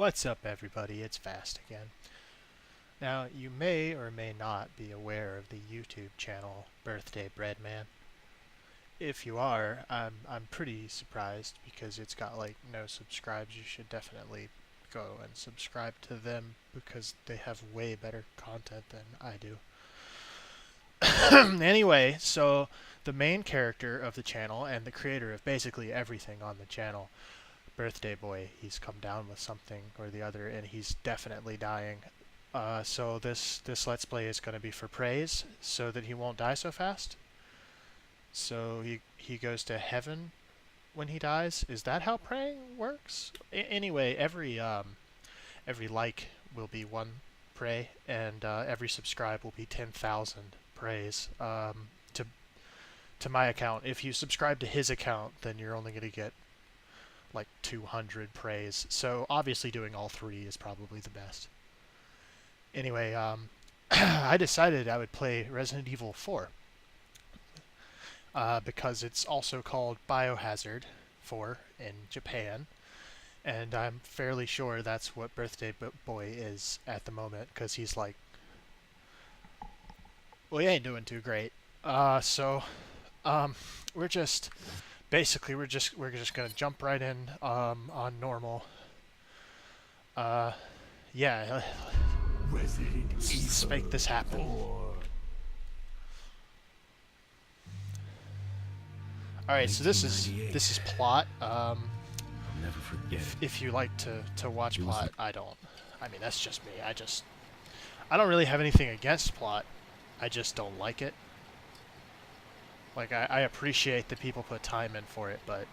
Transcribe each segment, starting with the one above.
What's up, everybody? It's Fast again. Now, you may or may not be aware of the YouTube channel Birthday Breadman. If you are, I'm pretty surprised because it's got like no subscribes. You should definitely go and subscribe to them because they have way better content than I do. Anyway, so the main character of the channel and the creator of basically everything on the channel, Birthday Boy, he's come down with something or the other, and he's definitely dying. So this Let's Play is going to be for praise, so that he won't die so fast. So he goes to heaven when he dies. Is that how praying works? Anyway, every like will be one pray, and every subscribe will be 10,000 praise. To my account, if you subscribe to his account, then you're only going to get like 200 praise. So obviously doing all three is probably the best. Anyway, I decided I would play Resident Evil 4 because it's also called Biohazard 4 in Japan, and I'm fairly sure that's what Birthday Boy is at the moment because he's like, well, he ain't doing too great. We're just basically we're just gonna jump right in on normal. Yeah, let's make this happen. All right, so this is plot. If you like to watch plot, I don't. I mean, that's just me. I don't really have anything against plot. I just don't like it. Like I appreciate that people put time in for it, but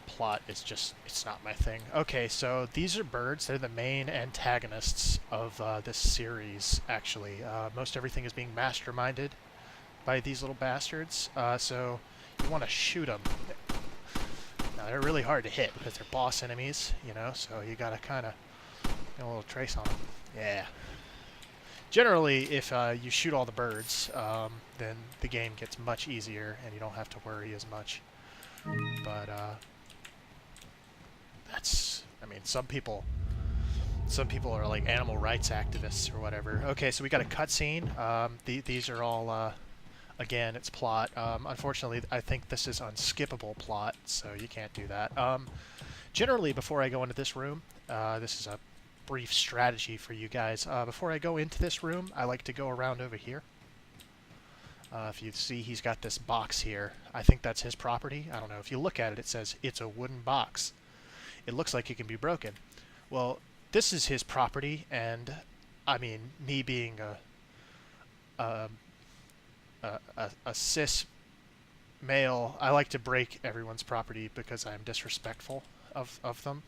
plot is just, it's not my thing. Okay, so these are birds. They're the main antagonists of this series, actually. Most everything is being masterminded by these little bastards, so you want to shoot them. Now, they're really hard to hit because they're boss enemies, you know, so you gotta kind of get a little trace on them. Yeah. Generally, if you shoot all the birds, then the game gets much easier and you don't have to worry as much. But, I mean, some people are like animal rights activists or whatever. Okay, so we got a cutscene. These are all, again, it's plot. Unfortunately, I think this is unskippable plot, so you can't do that. Generally, before I go into this room, this is a brief strategy for you guys. Before I go into this room, I like to go around over here. If you see, he's got this box here. I think that's his property. I don't know. If you look at it, it says it's a wooden box. It looks like it can be broken. Well, this is his property, and I mean, me being a cis male, I like to break everyone's property because I'm disrespectful of them.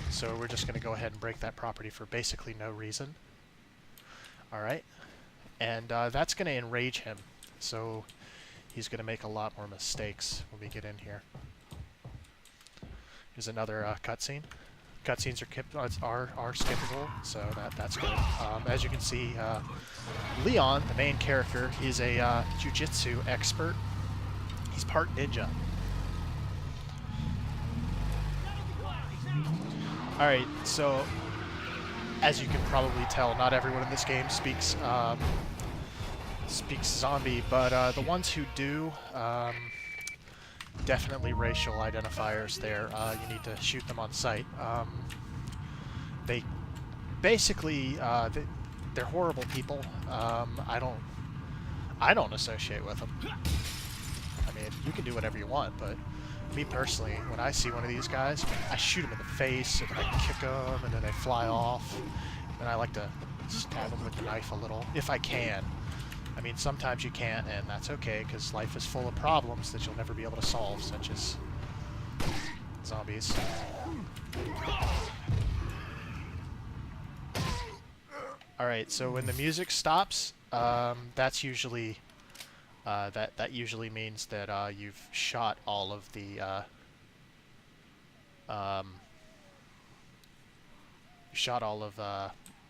So we're just going to go ahead and break that property for basically no reason. Alright. And that's going to enrage him. So he's going to make a lot more mistakes when we get in here. Here's another cutscene. Cutscenes are skippable, so that's good. As you can see, Leon, the main character, is a jiu-jitsu expert. He's part ninja. Alright, so as you can probably tell, not everyone in this game speaks zombie, but the ones who do, definitely racial identifiers there. You need to shoot them on sight. They basically, they're horrible people. I don't associate with them. I mean, you can do whatever you want, but me personally, when I see one of these guys, I shoot them in the face, and I kick them, and then they fly off. And I like to stab them with the knife a little, if I can. I mean, sometimes you can't, and that's okay, because life is full of problems that you'll never be able to solve, such as zombies. Alright, so when the music stops, that's usually... that usually means that you've shot all of the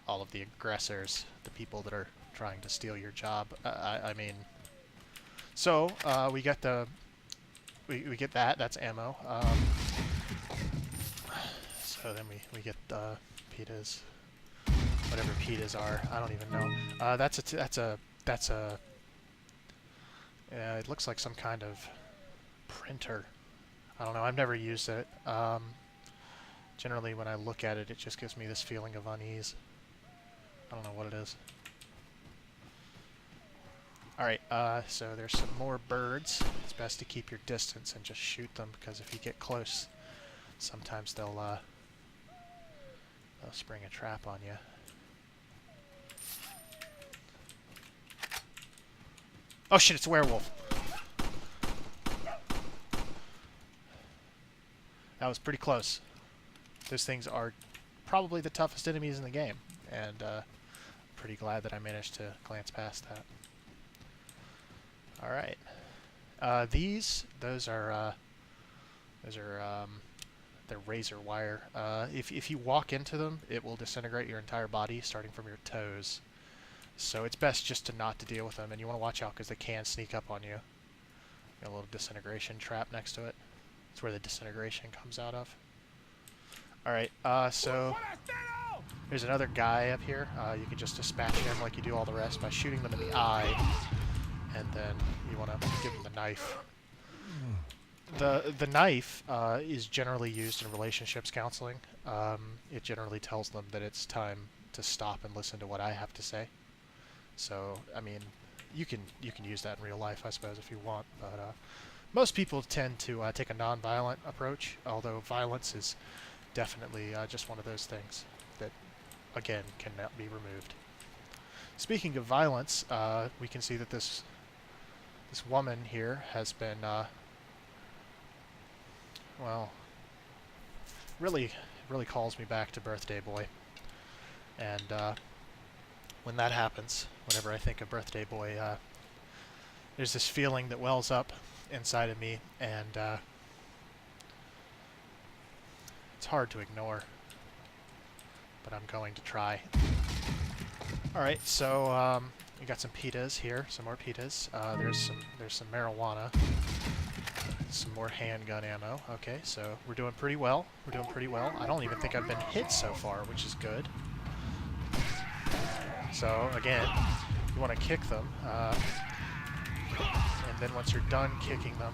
all of the aggressors, the people that are trying to steal your job. I mean, so we get we get that. That's ammo. So So then we get pitas, whatever pitas are. I don't even know. It looks like some kind of printer. I don't know. I've never used it. Generally, when I look at it, it just gives me this feeling of unease. I don't know what it is. Alright, so there's some more birds. It's best to keep your distance and just shoot them, because if you get close, sometimes they'll spring a trap on you. Oh shit, it's a werewolf! That was pretty close. Those things are probably the toughest enemies in the game, and pretty glad that I managed to glance past that. Alright. Those are they're razor wire. If you walk into them, it will disintegrate your entire body, starting from your toes. So it's best just to not to deal with them, and you want to watch out because they can sneak up on you. Got a little disintegration trap next to it. That's where the disintegration comes out of. Alright, so there's another guy up here. You can just dispatch him like you do all the rest by shooting them in the eye, and then you want to give them the knife. The knife is generally used in relationships counseling. It generally tells them that it's time to stop and listen to what I have to say. So, I mean, you can use that in real life, I suppose, if you want. But most people tend to take a non-violent approach, although violence is definitely just one of those things that, again, cannot be removed. Speaking of violence, we can see that this woman here has been, well, really calls me back to Birthday Boy. And when that happens, whenever I think of Birthday Boy, there's this feeling that wells up inside of me, and it's hard to ignore, but I'm going to try. Alright, so we got some pitas here, some more pitas. There's some marijuana, some more handgun ammo. Okay, so we're doing pretty well. We're doing pretty well. I don't even think I've been hit so far, which is good. So again, you want to kick them, and then once you're done kicking them,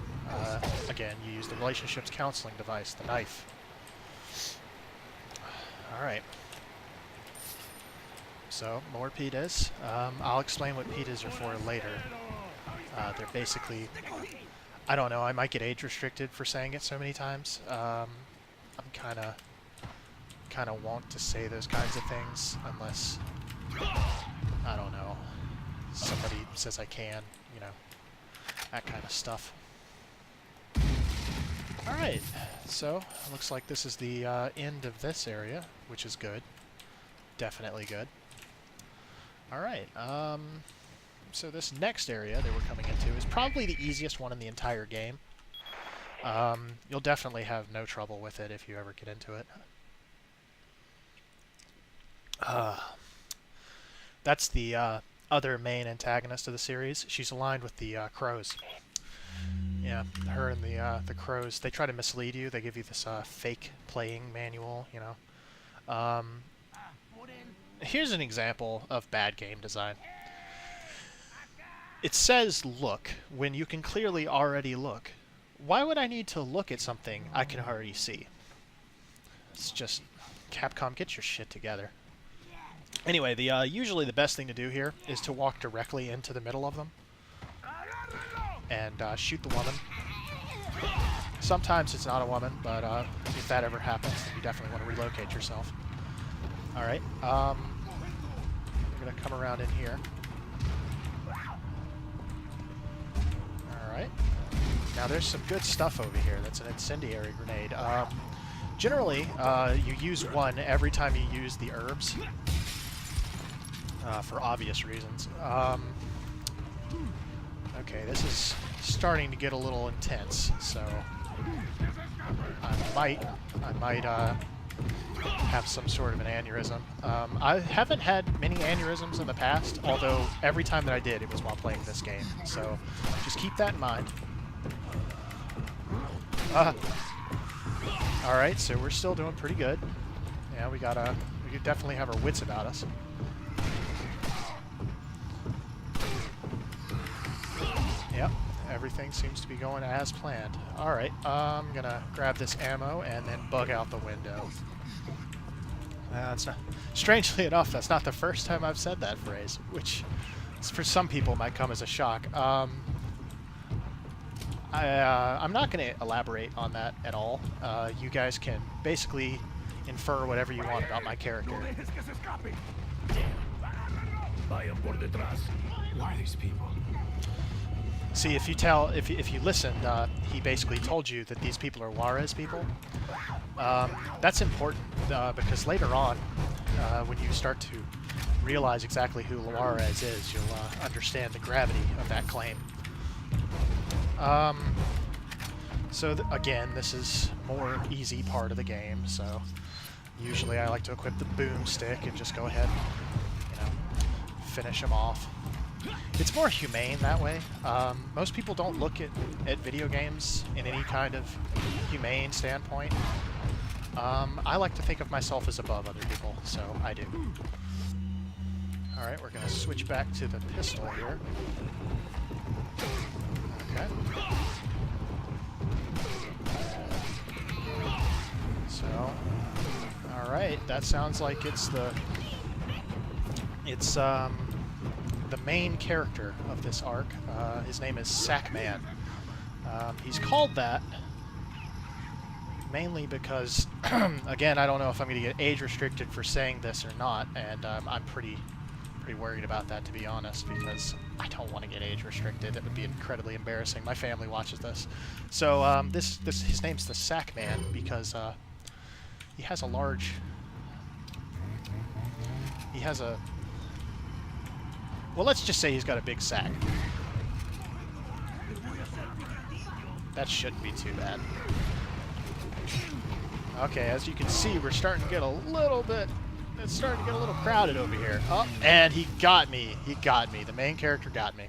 again, you use the relationships counseling device, the knife. Alright. So, more pitas. I'll explain what pitas are for later. They're basically, I don't know, I might get age restricted for saying it so many times. I'm kind of want to say those kinds of things unless, I don't know, somebody says I can, you know, that kind of stuff. Alright, so it looks like this is the end of this area, which is good. Definitely good. Alright, so this next area that we're coming into is probably the easiest one in the entire game. You'll definitely have no trouble with it if you ever get into it. That's the other main antagonist of the series. She's aligned with the crows. Yeah, her and the crows, they try to mislead you. They give you this fake playing manual, you know. Here's an example of bad game design. It says look when you can clearly already look. Why would I need to look at something I can already see? It's just, Capcom, get your shit together. Anyway, usually the best thing to do here is to walk directly into the middle of them and shoot the woman. Sometimes it's not a woman, but if that ever happens, then you definitely want to relocate yourself. Alright, we're going to come around in here. Alright. Now there's some good stuff over here. That's an incendiary grenade. Generally, you use one every time you use the herbs. For obvious reasons. Okay, this is starting to get a little intense, so I might have some sort of an aneurysm. I haven't had many aneurysms in the past, although every time that I did, it was while playing this game. So just keep that in mind. Alright, so we're still doing pretty good. Yeah, we could definitely have our wits about us. Yep, everything seems to be going as planned. Alright, I'm gonna grab this ammo and then bug out the window. That's not, strangely enough, that's not the first time I've said that phrase, which for some people might come as a shock. I'm not going to elaborate on that at all. You guys can basically infer whatever you want about my character. Why are these people? See, if you listen, he basically told you that these people are Juarez people. That's important because later on, when you start to realize exactly who Juarez is, you'll understand the gravity of that claim. So again, this is more easy part of the game, so usually I like to equip the boomstick and just go ahead and, finish them off. It's more humane that way. Most people don't look at video games in any kind of humane standpoint. I like to think of myself as above other people, so I do. Alright, we're going to switch back to the pistol here. Okay. So, alright, that sounds like it's the main character of this arc. His name is Sackman. He's called that mainly because, again, I don't know if I'm going to get age restricted for saying this or not, and I'm pretty worried about that, to be honest, because I don't want to get age restricted. It would be incredibly embarrassing. My family watches this. So his name's the Sackman because he has a well, let's just say he's got a big sack. That shouldn't be too bad. Okay, as you can see, we're starting to get a little bit... It's starting to get a little crowded over here. Oh, and he got me. He got me. The main character got me.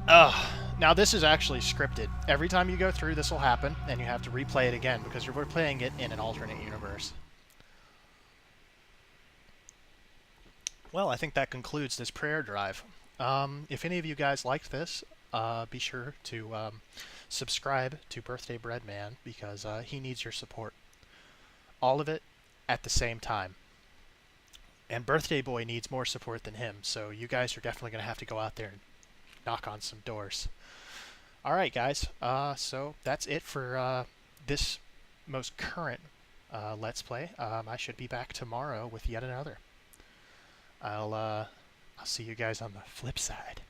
Now, this is actually scripted. Every time you go through, this will happen, and you have to replay it again, because we're playing it in an alternate universe. Well, I think that concludes this prayer drive. If any of you guys liked this, be sure to subscribe to Birthday Bread Man, because he needs your support. All of it at the same time. And Birthday Boy needs more support than him, so you guys are definitely going to have to go out there and knock on some doors. Alright, guys, so that's it for this most current Let's Play. I should be back tomorrow with yet another. I'll see you guys on the flip side.